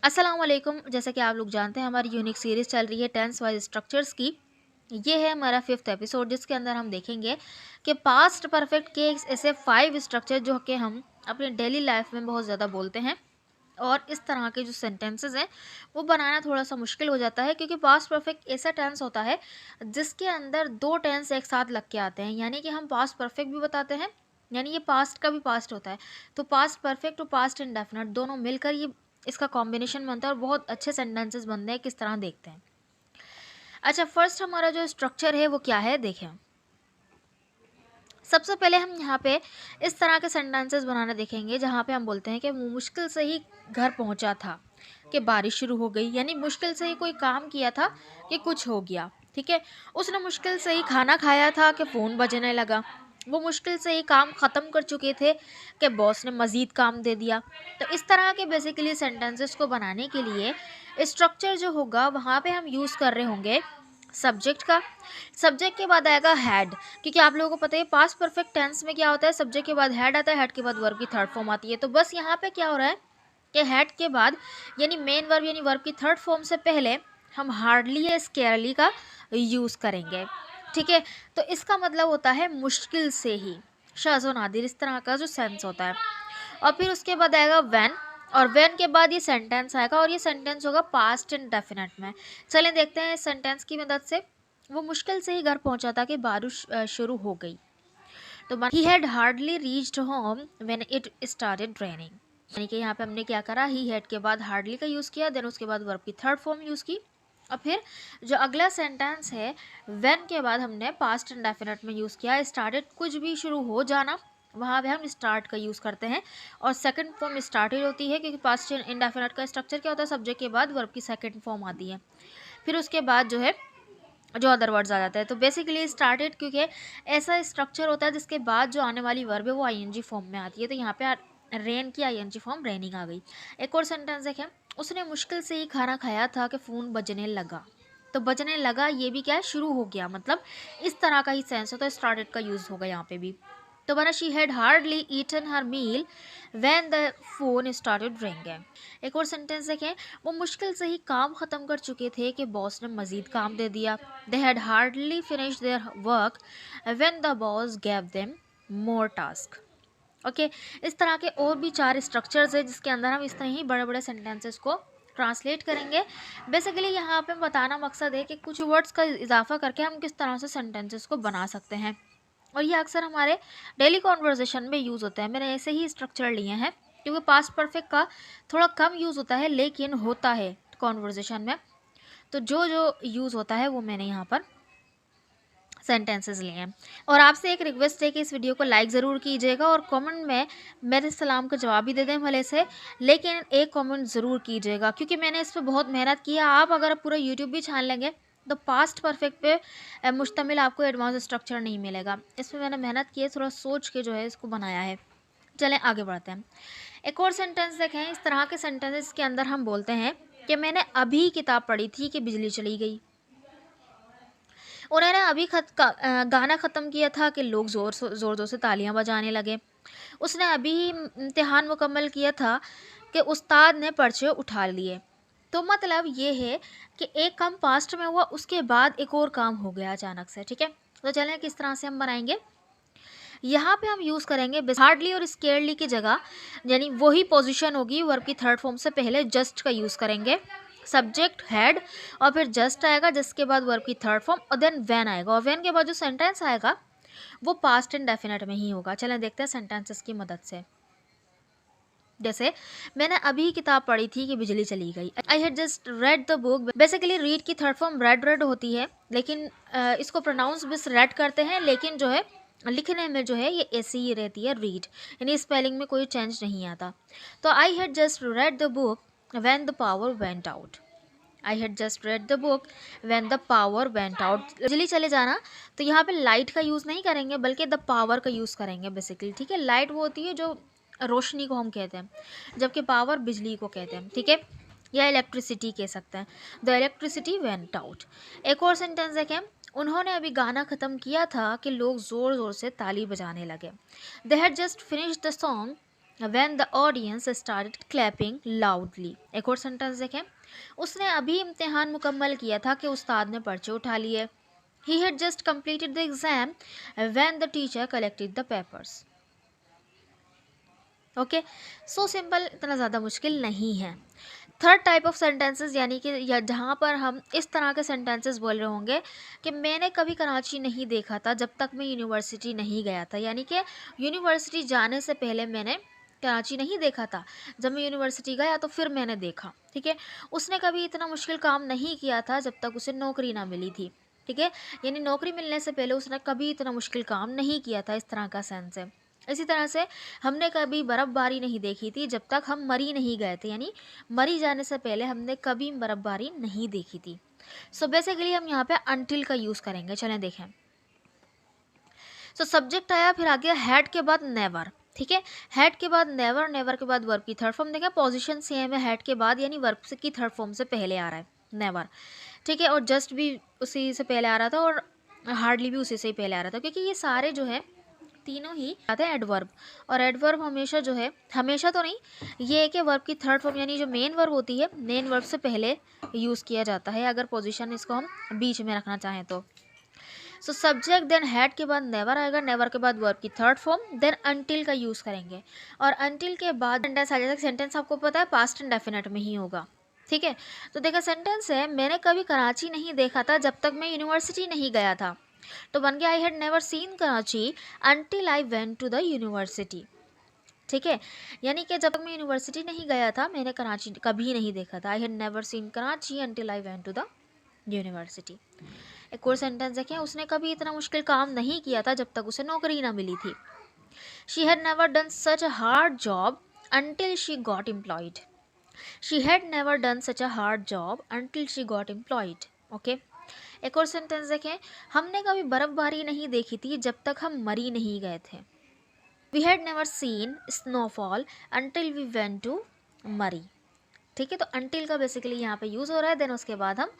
अस्सलाम वालेकुम। जैसा कि आप लोग जानते हैं हमारी यूनिक सीरीज़ चल रही है टेंस वाइज स्ट्रक्चर्स की। ये है हमारा 5th एपिसोड जिसके अंदर हम देखेंगे कि पास्ट परफेक्ट के ऐसे 5 स्ट्रक्चर जो कि हम अपने डेली लाइफ में बहुत ज़्यादा बोलते हैं। और इस तरह के जो सेंटेंसेस हैं वो बनाना थोड़ा सा मुश्किल हो जाता है, क्योंकि पास्ट परफेक्ट ऐसा टेंस होता है जिसके अंदर दो टेंस एक साथ लग के आते हैं। यानी कि हम पास्ट परफेक्ट भी बताते हैं, यानी ये पास्ट का भी पास्ट होता है। तो पास्ट परफेक्ट और पास्ट इंडेफिनिट दोनों मिलकर ये इसका कॉम्बिनेशन बनता है और बहुत अच्छे सेंटेंसेस बनते हैं। किस तरह देखते हैं। अच्छा, फर्स्ट हमारा जो स्ट्रक्चर है वो क्या है देखें। सबसे पहले हम यहाँ पे इस तरह के सेंटेंसेस बनाना देखेंगे जहाँ पे हम बोलते हैं कि वो मुश्किल से ही घर पहुँचा था कि बारिश शुरू हो गई। यानी मुश्किल से ही कोई काम किया था कि कुछ हो गया। ठीक है। उसने मुश्किल से ही खाना खाया था कि फ़ोन बजने लगा। वो मुश्किल से ही काम ख़त्म कर चुके थे कि बॉस ने मज़ीद काम दे दिया। तो इस तरह के बेसिकली सेंटेंसेस को बनाने के लिए स्ट्रक्चर जो होगा वहाँ पे हम यूज़ कर रहे होंगे सब्जेक्ट का। सब्जेक्ट के बाद आएगा हैड, क्योंकि आप लोगों को पता है पास्ट परफेक्ट टेंस में क्या होता है, सब्जेक्ट के बाद हैड आता है, हैड के बाद वर्ब की थर्ड फॉर्म आती है। तो बस यहाँ पे क्या हो रहा है कि हैड के बाद यानी मेन वर्ब यानी वर्ब की थर्ड फॉर्म से पहले हम हार्डली या स्केयरली का यूज़ करेंगे। ठीक है। तो इसका मतलब होता है मुश्किल से ही, शाज़ व नादिर, इस तरह का जो सेंस होता है। और फिर उसके बाद आएगा व्हेन, और व्हेन के बाद ये सेंटेंस आएगा और ये सेंटेंस होगा पास्ट इंडेफिनिट में। चलें देखते हैं इस सेंटेंस की मदद से। वो मुश्किल से ही घर पहुंचा था कि बारिश शुरू हो गई। तो he had hardly reached home when it started raining. यानी कि यहाँ पे हमने क्या करा, ही हैड के बाद हार्डली का यूज़ किया, देन उसके बाद वर्ब की थर्ड फॉर्म यूज़ की। और फिर जो अगला सेंटेंस है व्हेन के बाद हमने पास्ट इंडेफिनिट में यूज़ किया। स्टार्टेड कुछ भी शुरू हो जाना, वहाँ पे हम स्टार्ट का यूज़ करते हैं और सेकंड फॉर्म स्टार्टेड होती है, क्योंकि पास्ट इंडेफिनिट का स्ट्रक्चर क्या होता है, सब्जेक्ट के बाद वर्ब की सेकंड फॉर्म आती है। फिर उसके बाद जो है जो अदर वर्ड्स आ जाते हैं। तो बेसिकली स्टार्टेड क्योंकि ऐसा स्ट्रक्चर होता है जिसके बाद जो आने वाली वर्ब है वो आईएनजी फॉर्म में आती है। तो यहाँ पे रेन की आईएनजी फॉर्म रेनिंग आ गई। एक और सेंटेंस देखें, उसने मुश्किल से ही खाना खाया था कि फ़ोन बजने लगा। तो बजने लगा ये भी क्या है, शुरू हो गया, मतलब इस तरह का ही सेंस होता है। स्टार्टेड का यूज़ होगा यहाँ पे भी। तो बना she had hardly eaten her meal when the phone started ringing. एक और सेंटेंस देखें, वो मुश्किल से ही काम ख़त्म कर चुके थे कि बॉस ने मज़ीद काम दे दिया। They had hardly finish their work when the boss gave them more task. Okay. इस तरह के और भी 4 स्ट्रक्चर्स है जिसके अंदर हम इस तरह ही बड़े बड़े सेंटेंसेस को ट्रांसलेट करेंगे। बेसिकली यहाँ पे बताना मकसद है कि कुछ वर्ड्स का इजाफा करके हम किस तरह से सेंटेंसेस को बना सकते हैं, और ये अक्सर हमारे डेली कॉन्वर्जेशन में यूज़ होता है। मैंने ऐसे ही स्ट्रक्चर लिए हैं, क्योंकि पास्ट परफेक्ट का थोड़ा कम यूज़ होता है लेकिन होता है कॉन्वर्जेशन में। तो जो जो यूज़ होता है वो मैंने यहाँ पर सेंटेंसेस लिए हैं। और आपसे एक रिक्वेस्ट है कि इस वीडियो को लाइक ज़रूर कीजिएगा और कमेंट में मेरे सलाम का जवाब भी दे दें भले से, लेकिन एक कमेंट ज़रूर कीजिएगा, क्योंकि मैंने इस पर बहुत मेहनत की है। आप अगर पूरा यूट्यूब भी छान लेंगे तो पास्ट परफेक्ट पे मुश्तमिल आपको एडवांस स्ट्रक्चर नहीं मिलेगा। इसमें मैंने मेहनत की है, थोड़ा सोच के जो है इसको बनाया है। चलें आगे बढ़ते हैं। एक और सेंटेंस देखें। इस तरह के सेंटेंसेस के अंदर हम बोलते हैं कि मैंने अभी किताब पढ़ी थी कि बिजली चली गई। उन्होंने अभी गाना ख़त्म किया था कि लोग ज़ोर ज़ोर से तालियां बजाने लगे। उसने अभी इम्तिहान मुकम्मल किया था कि उस्ताद ने पर्चे उठा लिए। तो मतलब ये है कि एक काम पास्ट में हुआ, उसके बाद एक और काम हो गया अचानक से। ठीक है। तो चलें किस तरह से हम बनाएंगे। यहाँ पे हम यूज़ करेंगे हार्डली और स्केयरली की जगह, यानी वही पोजीशन होगी वर्ब की थर्ड फॉर्म से पहले जस्ट का यूज़ करेंगे। सब्जेक्ट हैड और फिर जस्ट आएगा, जिसके बाद वर्ब की थर्ड फॉर्म और देन व्हेन आएगा, और व्हेन के बाद जो सेंटेंस आएगा वो पास्ट इंडेफिनिट में ही होगा। चलें देखते हैं सेंटेंसेस की मदद से। जैसे मैंने अभी किताब पढ़ी थी कि बिजली चली गई। I had just read the book. Basically read की थर्ड फॉर्म रेड होती है, लेकिन इसको प्रोनाउंस बस रेड करते हैं, लेकिन जो है लिखने में जो है ये ऐसी ही रहती है रीड, यानी स्पेलिंग में कोई चेंज नहीं आता। तो I had just read the book when the power went out. I had just read the book when the power went out. बिजली चले जाना, तो यहाँ पे लाइट का यूज़ नहीं करेंगे बल्कि द पावर का यूज़ करेंगे बेसिकली। ठीक है। लाइट वो होती है जो रोशनी को हम कहते हैं, जबकि पावर बिजली को कहते हैं। ठीक है। या इलेक्ट्रिसिटी कह सकते हैं। The electricity went out. एक और सेंटेंस देखें। उन्होंने अभी गाना ख़त्म किया था कि लोग ज़ोर ज़ोर से ताली बजाने लगे। They had just finish the song when the audience started clapping loudly. एक और सेंटेंस देखें, उसने अभी इम्तिहान मुकम्मल किया था कि उस्ताद ने पर्चे उठा लिए। He had just completed the exam when the teacher collected the papers. Okay, so simple, इतना ज़्यादा मुश्किल नहीं है। थर्ड टाइप ऑफ सेंटेंसेस, यानी कि जहाँ पर हम इस तरह के सेंटेंसेस बोल रहे होंगे कि मैंने कभी कराची नहीं देखा था जब तक मैं यूनिवर्सिटी नहीं गया था, यानी कि यूनिवर्सिटी जाने से पहले मैंने कराची नहीं देखा था, जब मैं यूनिवर्सिटी गया तो फिर मैंने देखा। ठीक है, उसने कभी इतना मुश्किल काम नहीं किया था जब तक उसे नौकरी ना मिली थी। ठीक है, यानी नौकरी मिलने से पहले उसने कभी इतना मुश्किल काम नहीं किया था, इस तरह का सेंस है। इसी तरह से हमने कभी बर्फ़बारी नहीं देखी थी जब तक हम मरी नहीं गए थे, यानी मरी जाने से पहले हमने कभी बर्फ़बारी नहीं देखी थी। सो बेसिकली हम यहाँ पे अनटिल का यूज़ करेंगे। चलें देखें। सो सब्जेक्ट आया, फिर आ गया हैड के बाद नेवर। ठीक है, हैड के बाद नेवर, नेवर के बाद वर्ब की थर्ड फॉर्म देखें, पोजीशन सेम है हैड के बाद, यानी वर्ब की थर्ड फॉर्म से पहले आ रहा है नेवर। ठीक है, और जस्ट भी उसी से पहले आ रहा था और हार्डली भी उसी से ही पहले आ रहा था, क्योंकि ये सारे जो है तीनों ही आते हैं एडवर्ब। और एडवर्ब हमेशा जो है, हमेशा तो नहीं, ये है कि वर्ब की थर्ड फॉर्म यानी जो मेन वर्ब होती है, मेन वर्ब से पहले यूज़ किया जाता है अगर पोजीशन इसको हम बीच में रखना चाहें तो। सो सब्जेक्ट देन हैड के बाद नेवर आएगा, नेवर के बाद वर्ब की थर्ड फॉर्म, देन अनटिल का यूज़ करेंगे। और अनटिल के बाद सेंटेंस आ जाएगा। सेंटेंस आपको पता है पास्ट एंड डेफिनेट में ही होगा। ठीक है, तो देखा सेंटेंस है, मैंने कभी कराची नहीं देखा था जब तक मैं यूनिवर्सिटी नहीं गया था, तो बन गया I had never seen Karachi until I went to the university. ठीक है, यानी कि जब तक मैं यूनिवर्सिटी नहीं गया था मैंने कराची कभी नहीं देखा था। I had never seen Karachi until I went to the university. एक और सेंटेंस देखें, उसने कभी इतना मुश्किल काम नहीं किया था जब तक उसे नौकरी ना मिली थी। She had never done such a hard job until she got employed. She had never done such a hard job until she got employed. Okay, एक और सेंटेंस देखें, हमने कभी बर्फबारी नहीं देखी थी जब तक हम मरी नहीं गए थे। We had never seen snowfall until we went to Murree. ठीक है, तो अनटिल का बेसिकली यहाँ पे यूज़ हो रहा है, देन उसके बाद हम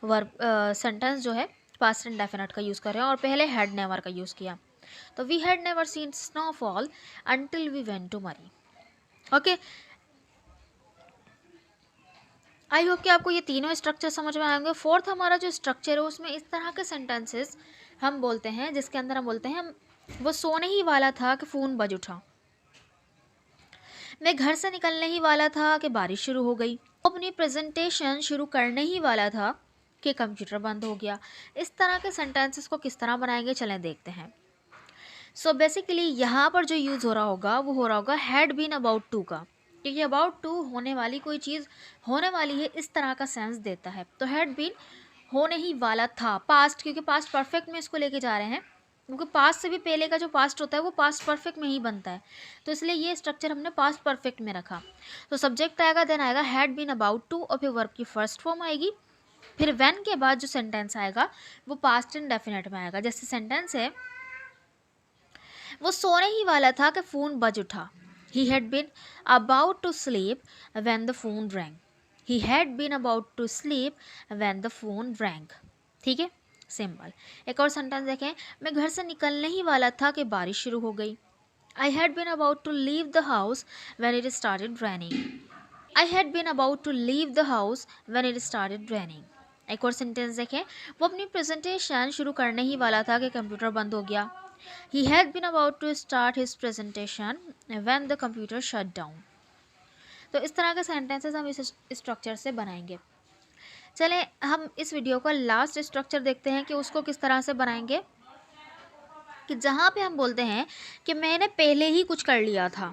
वर्ब सेंटेंस जो है पास्ट एंड डेफिनेट का यूज़ कर रहे हैं और पहले हैड नेवर का यूज़ किया। तो we had never seen snowfall until we went to Murree. Okay, I hope कि आपको ये तीनों स्ट्रक्चर समझ में आएंगे। फोर्थ हमारा जो स्ट्रक्चर है उसमें इस तरह के सेंटेंसेस हम बोलते हैं जिसके अंदर हम बोलते हैं वो सोने ही वाला था कि फ़ोन बज उठा। मैं घर से निकलने ही वाला था कि बारिश शुरू हो गई। अपनी प्रेजेंटेशन शुरू करने ही वाला था कि कंप्यूटर बंद हो गया। इस तरह के सेंटेंसेस को किस तरह बनाएंगे चलें देखते हैं। सो बेसिकली यहाँ पर जो यूज़ हो रहा होगा वो हो रहा होगा हैड बीन अबाउट टू का, क्योंकि अबाउट टू होने वाली कोई चीज़ होने वाली है इस तरह का सेंस देता है। तो हैड बीन होने ही वाला था, पास्ट, क्योंकि पास्ट परफेक्ट में इसको लेके जा रहे हैं, क्योंकि पास्ट से भी पहले का जो पास्ट होता है वो पास्ट परफेक्ट में ही बनता है, तो इसलिए ये स्ट्रक्चर हमने पास्ट परफेक्ट में रखा। तो सब्जेक्ट आएगा, देन आएगा हैड बीन अबाउट टू और फिर वर्ब की फर्स्ट फॉर्म आएगी, फिर व्हेन के बाद जो सेंटेंस आएगा वो पास्ट एंड डेफिनेट में आएगा। जैसे सेंटेंस है, वो सोने ही वाला था कि फ़ोन बज उठा। He had been about to sleep when the phone rang. He had been about to sleep when the phone rang. ठीक है, सिंपल। एक और सेंटेंस देखें, मैं घर से निकलने ही वाला था कि बारिश शुरू हो गई। I had been about to leave the house when it started raining. I had been about to leave the house when it started raining. एक और सेंटेंस देखें, वो अपनी प्रेजेंटेशन शुरू करने ही वाला था कि कंप्यूटर बंद हो गया। He had been about to start his presentation when the computer shut down. तो इस तरह के सेंटेंसेस हम इस स्ट्रक्चर से बनाएंगे। चलें हम इस वीडियो का लास्ट स्ट्रक्चर देखते हैं कि उसको किस तरह से बनाएंगे, कि जहाँ पे हम बोलते हैं कि मैंने पहले ही कुछ कर लिया था।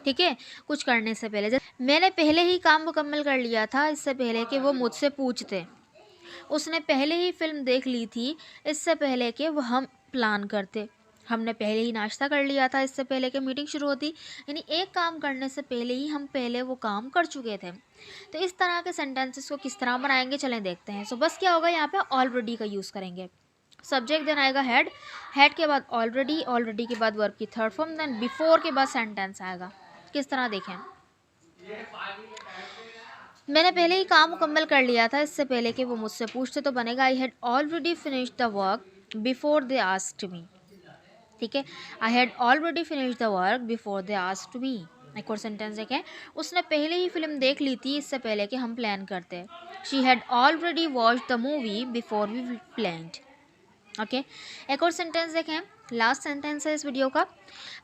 ठीक है, कुछ करने से पहले, जैसे मैंने पहले ही काम मुकम्मल कर लिया था इससे पहले कि वो मुझसे पूछते। उसने पहले ही फिल्म देख ली थी इससे पहले कि वो हम प्लान करते। हमने पहले ही नाश्ता कर लिया था इससे पहले कि मीटिंग शुरू होती। यानी एक काम करने से पहले ही हम पहले वो काम कर चुके थे। तो इस तरह के सेंटेंसेस को किस तरह बनाएंगे चलें देखते हैं। सो बस क्या होगा, यहाँ पे ऑलरेडी का यूज़ करेंगे। सब्जेक्ट देन आएगा हैड, हैड के बाद ऑलरेडी, ऑलरेडी के बाद वर्ब की थर्ड फॉर्म, देन बिफोर के बाद सेंटेंस आएगा। किस तरह देखें, मैंने पहले ही काम मुकम्मल कर लिया था इससे पहले कि वो मुझसे पूछते, तो बनेगा I had already finished the work before they asked me. ठीक है, I had already finished the work before they asked me. एक और सेंटेंस देखें, उसने पहले ही फिल्म देख ली थी इससे पहले कि हम प्लान करते। She had already watch the movie before we planned. Okay, एक और सेंटेंस देखें, लास्ट सेंटेंस है इस वीडियो का।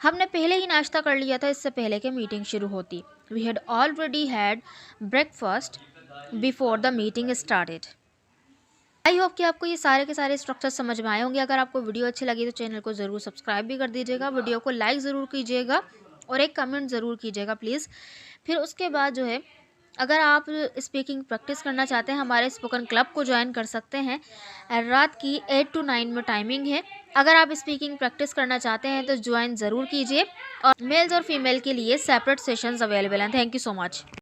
हमने पहले ही नाश्ता कर लिया था इससे पहले कि मीटिंग शुरू होती। We had already had breakfast before the meeting started. I hope कि आपको ये सारे के सारे स्ट्रक्चर समझ में आए होंगे। अगर आपको वीडियो अच्छी लगी तो चैनल को ज़रूर सब्सक्राइब भी कर दीजिएगा, वीडियो को लाइक ज़रूर कीजिएगा और एक कमेंट ज़रूर कीजिएगा प्लीज़। फिर उसके बाद जो है, अगर आप स्पीकिंग प्रैक्टिस करना चाहते हैं हमारे स्पोकन क्लब को ज्वाइन कर सकते हैं। रात की 8 to 9 में टाइमिंग है। अगर आप स्पीकिंग प्रैक्टिस करना चाहते हैं तो ज्वाइन ज़रूर कीजिए। और मेल्स और फीमेल के लिए सेपरेट सेशंस अवेलेबल हैं। Thank you so much.